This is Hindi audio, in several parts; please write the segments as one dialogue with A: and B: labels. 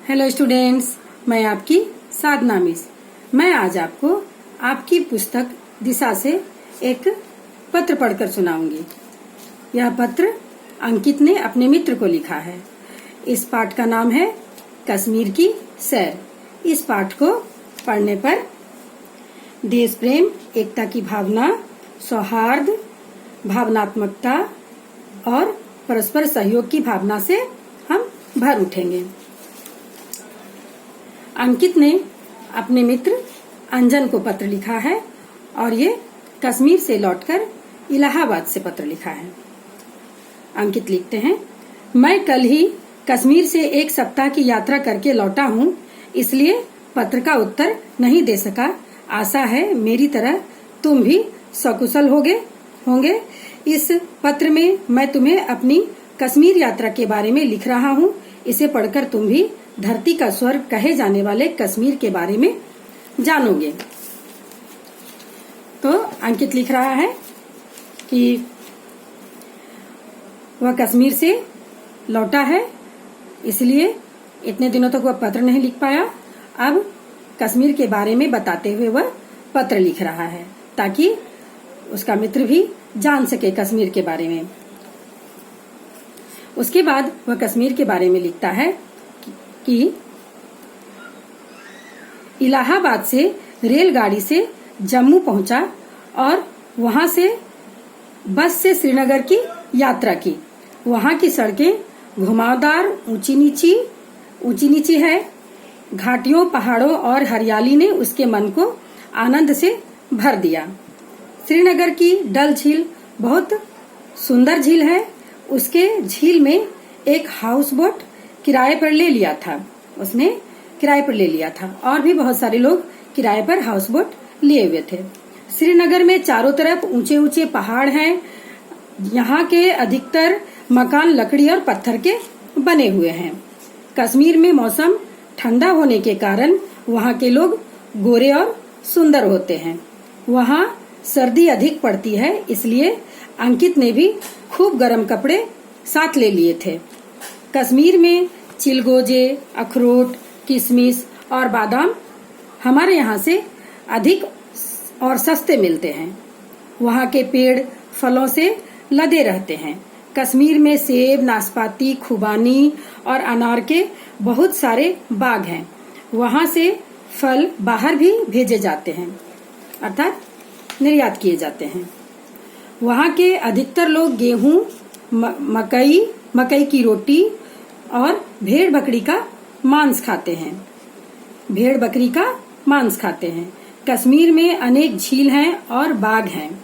A: हेलो स्टूडेंट्स, मैं आपकी साधना मिस। मैं आज आपको आपकी पुस्तक दिशा से एक पत्र पढ़कर सुनाऊंगी। यह पत्र अंकित ने अपने मित्र को लिखा है। इस पाठ का नाम है कश्मीर की सैर। इस पाठ को पढ़ने पर देश प्रेम, एकता की भावना, सौहार्द, भावनात्मकता और परस्पर सहयोग की भावना से हम भर उठेंगे। अंकित ने अपने मित्र अंजन को पत्र लिखा है और ये कश्मीर से लौटकर इलाहाबाद से पत्र लिखा है। अंकित लिखते हैं, मैं कल ही कश्मीर से एक सप्ताह की यात्रा करके लौटा हूँ, इसलिए पत्र का उत्तर नहीं दे सका। आशा है मेरी तरह तुम भी सकुशल होंगे। इस पत्र में मैं तुम्हें अपनी कश्मीर यात्रा के बारे में लिख रहा हूँ। इसे पढ़कर तुम भी धरती का स्वर्ग कहे जाने वाले कश्मीर के बारे में जानोगे। तो अंकित लिख रहा है कि वह कश्मीर से लौटा है, इसलिए इतने दिनों तक वह पत्र नहीं लिख पाया। अब कश्मीर के बारे में बताते हुए वह पत्र लिख रहा है ताकि उसका मित्र भी जान सके कश्मीर के बारे में। उसके बाद वह कश्मीर के बारे में लिखता है कि इलाहाबाद से रेलगाड़ी से जम्मू पहुंचा और वहां से बस से श्रीनगर की यात्रा की। वहां की सड़कें घुमावदार, ऊंची नीची है। घाटियों, पहाड़ों और हरियाली ने उसके मन को आनंद से भर दिया। श्रीनगर की डल झील बहुत सुंदर झील है। उसके झील में एक हाउस बोट किराए पर ले लिया था। उसने किराए पर ले लिया था और भी बहुत सारे लोग किराए पर हाउस बोट लिए हुए थे। श्रीनगर में चारों तरफ ऊंचे ऊंचे पहाड़ हैं। यहाँ के अधिकतर मकान लकड़ी और पत्थर के बने हुए हैं। कश्मीर में मौसम ठंडा होने के कारण वहाँ के लोग गोरे और सुंदर होते हैं। वहाँ सर्दी अधिक पड़ती है, इसलिए अंकित ने भी खूब गर्म कपड़े साथ ले लिए थे। कश्मीर में चिलगोजे, अखरोट, किशमिश और बादाम हमारे यहाँ से अधिक और सस्ते मिलते हैं। वहाँ के पेड़ फलों से लदे रहते हैं। कश्मीर में सेब, नाशपाती, खुबानी और अनार के बहुत सारे बाग हैं। वहाँ से फल बाहर भी भेजे जाते हैं, अर्थात निर्यात किए जाते हैं। वहाँ के अधिकतर लोग गेहूं, मकई की रोटी और भेड़ बकरी का मांस खाते हैं। कश्मीर में अनेक झील हैं और बाग हैं।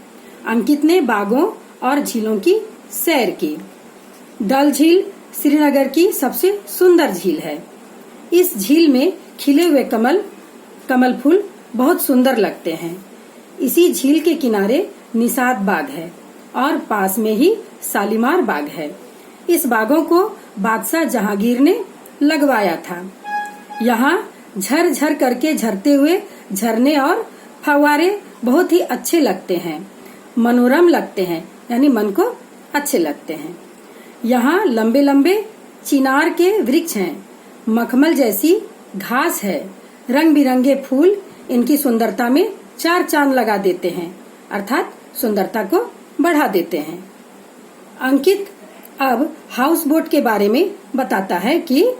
A: अंकित ने बागों और झीलों की सैर की। डल झील श्रीनगर की सबसे सुंदर झील है। इस झील में खिले हुए कमल फूल बहुत सुंदर लगते हैं। इसी झील के किनारे निषाद बाग है और पास में ही शालीमार बाग है। इस बागों को बादशाह जहांगीर ने लगवाया था। यहाँ झर करके झरते हुए झरने और फव्वारे बहुत ही अच्छे लगते हैं, मनोरम लगते हैं, यानी मन को अच्छे लगते हैं। यहाँ लंबे लंबे चिनार के वृक्ष हैं। मखमल जैसी घास है। रंग बिरंगे फूल इनकी सुंदरता में चार चांद लगा देते हैं, अर्थात सुंदरता को बढ़ा देते हैं। अंकित अब हाउस बोट के बारे में बताता है कि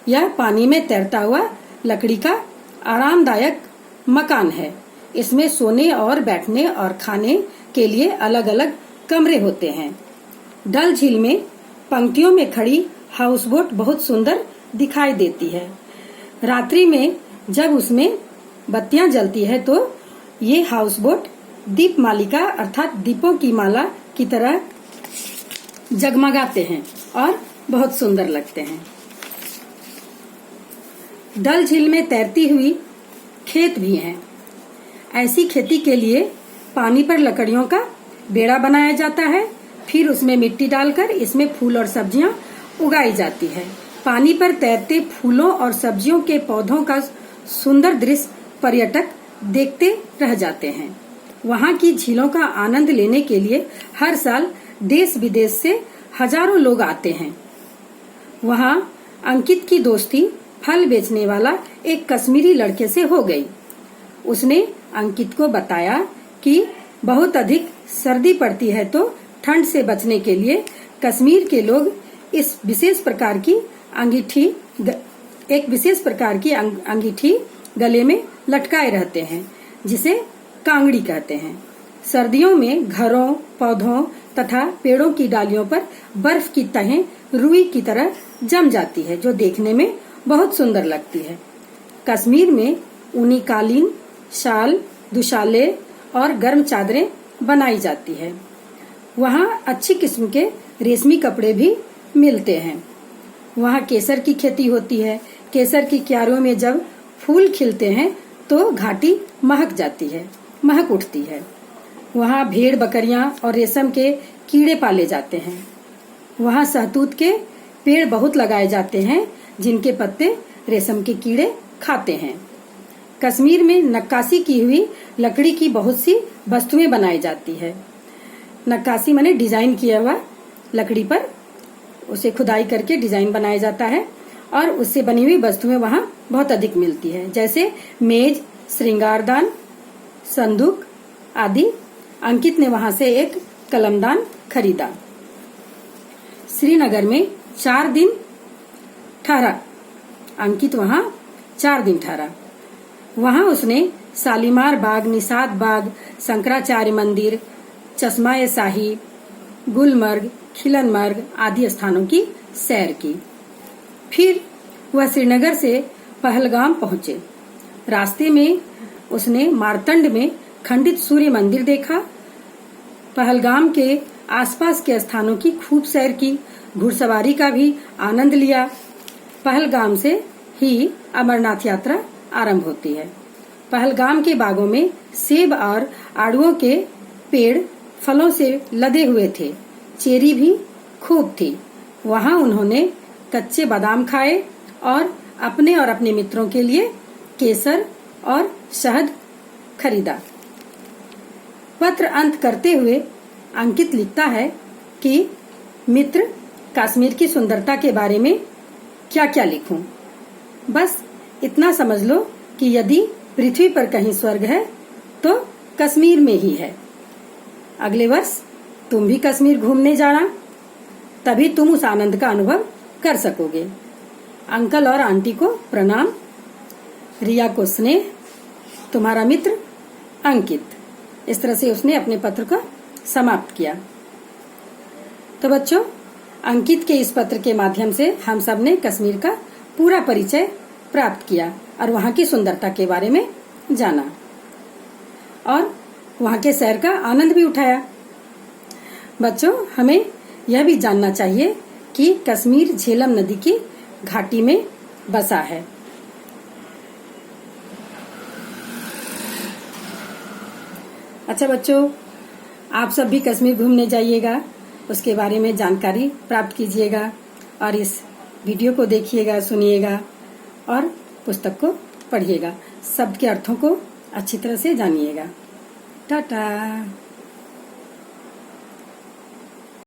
A: यह पानी में तैरता हुआ लकड़ी का आरामदायक मकान है। इसमें सोने और बैठने और खाने के लिए अलग अलग कमरे होते हैं। डल झील में पंक्तियों में खड़ी हाउस बोट बहुत सुंदर दिखाई देती है। रात्रि में जब उसमें बत्तियां जलती है तो ये हाउस बोट दीपमालिका अर्थात दीपों की माला की तरह जगमगाते हैं और बहुत सुंदर लगते हैं। डल झील में तैरती हुई खेत भी हैं। ऐसी खेती के लिए पानी पर लकड़ियों का बेड़ा बनाया जाता है। फिर उसमें मिट्टी डालकर इसमें फूल और सब्जियां उगाई जाती है। पानी पर तैरते फूलों और सब्जियों के पौधों का सुंदर दृश्य पर्यटक देखते रह जाते हैं। वहाँ की झीलों का आनंद लेने के लिए हर साल देश विदेश से हजारों लोग आते हैं। वहाँ अंकित की दोस्ती फल बेचने वाला एक कश्मीरी लड़के से हो गई। उसने अंकित को बताया कि बहुत अधिक सर्दी पड़ती है तो ठंड से बचने के लिए कश्मीर के लोग एक विशेष प्रकार की अंगीठी गले में लटकाए रहते हैं, जिसे कांगड़ी कहते हैं। सर्दियों में घरों, पौधों तथा पेड़ों की डालियों पर बर्फ की तहें रुई की तरह जम जाती है, जो देखने में बहुत सुंदर लगती है। कश्मीर में ऊनी कालीन, शाल, दुशाले और गर्म चादरें बनाई जाती है। वहाँ अच्छी किस्म के रेशमी कपड़े भी मिलते हैं। वहाँ केसर की खेती होती है। केसर की क्यारियों में जब फूल खिलते हैं तो घाटी महक उठती है। वहाँ भेड़ बकरियां और रेशम के कीड़े पाले जाते हैं। वहाँ सहतूत के पेड़ बहुत लगाए जाते हैं, जिनके पत्ते रेशम के कीड़े खाते हैं। कश्मीर में नक्काशी की हुई लकड़ी की बहुत सी वस्तुएं बनाई जाती है। नक्काशी माने डिजाइन किया हुआ लकड़ी पर उसे खुदाई करके डिजाइन बनाया जाता है और उससे बनी हुई वस्तुएं वहाँ बहुत अधिक मिलती है, जैसे मेज, श्रृंगारदान, संदूक आदि। अंकित ने वहाँ से एक कलमदान खरीदा। श्रीनगर में 4 दिन ठहरा। अंकित वहाँ 4 दिन ठहरा। वहाँ उसने शालीमार बाग, निषाद बाग, शंकराचार्य मंदिर, चश्मा-ए शाही, गुलमर्ग, खिलनमर्ग आदि स्थानों की सैर की। फिर वह श्रीनगर से पहलगाम पहुंचे। रास्ते में उसने मारतंड में खंडित सूर्य मंदिर देखा। पहलगाम के आसपास के स्थानों की खूब सैर की। घुड़सवारी का भी आनंद लिया। पहलगाम से ही अमरनाथ यात्रा आरंभ होती है। पहलगाम के बागों में सेब और आड़ुओं के पेड़ फलों से लदे हुए थे। चेरी भी खूब थी। वहाँ उन्होंने कच्चे बादाम खाए और अपने मित्रों के लिए केसर और शहद खरीदा। पत्र अंत करते हुए अंकित लिखता है कि मित्र, कश्मीर की सुंदरता के बारे में क्या क्या लिखूं? बस इतना समझ लो कि यदि पृथ्वी पर कहीं स्वर्ग है तो कश्मीर में ही है। अगले वर्ष तुम भी कश्मीर घूमने जाना, तभी तुम उस आनंद का अनुभव कर सकोगे। अंकल और आंटी को प्रणाम। रिया को स्नेह। तुम्हारा मित्र अंकित। इस तरह से उसने अपने पत्र को समाप्त किया। तो बच्चों, अंकित के इस पत्र के माध्यम से हम सब ने कश्मीर का पूरा परिचय प्राप्त किया और वहाँ की सुंदरता के बारे में जाना और वहाँ के सैर का आनंद भी उठाया। बच्चों, हमें यह भी जानना चाहिए कि कश्मीर झेलम नदी की घाटी में बसा है। अच्छा बच्चों, आप सब भी कश्मीर घूमने जाइएगा, उसके बारे में जानकारी प्राप्त कीजिएगा और इस वीडियो को देखिएगा, सुनिएगा और पुस्तक को पढ़िएगा। शब्द के अर्थों को अच्छी तरह से जानिएगा। टाटा।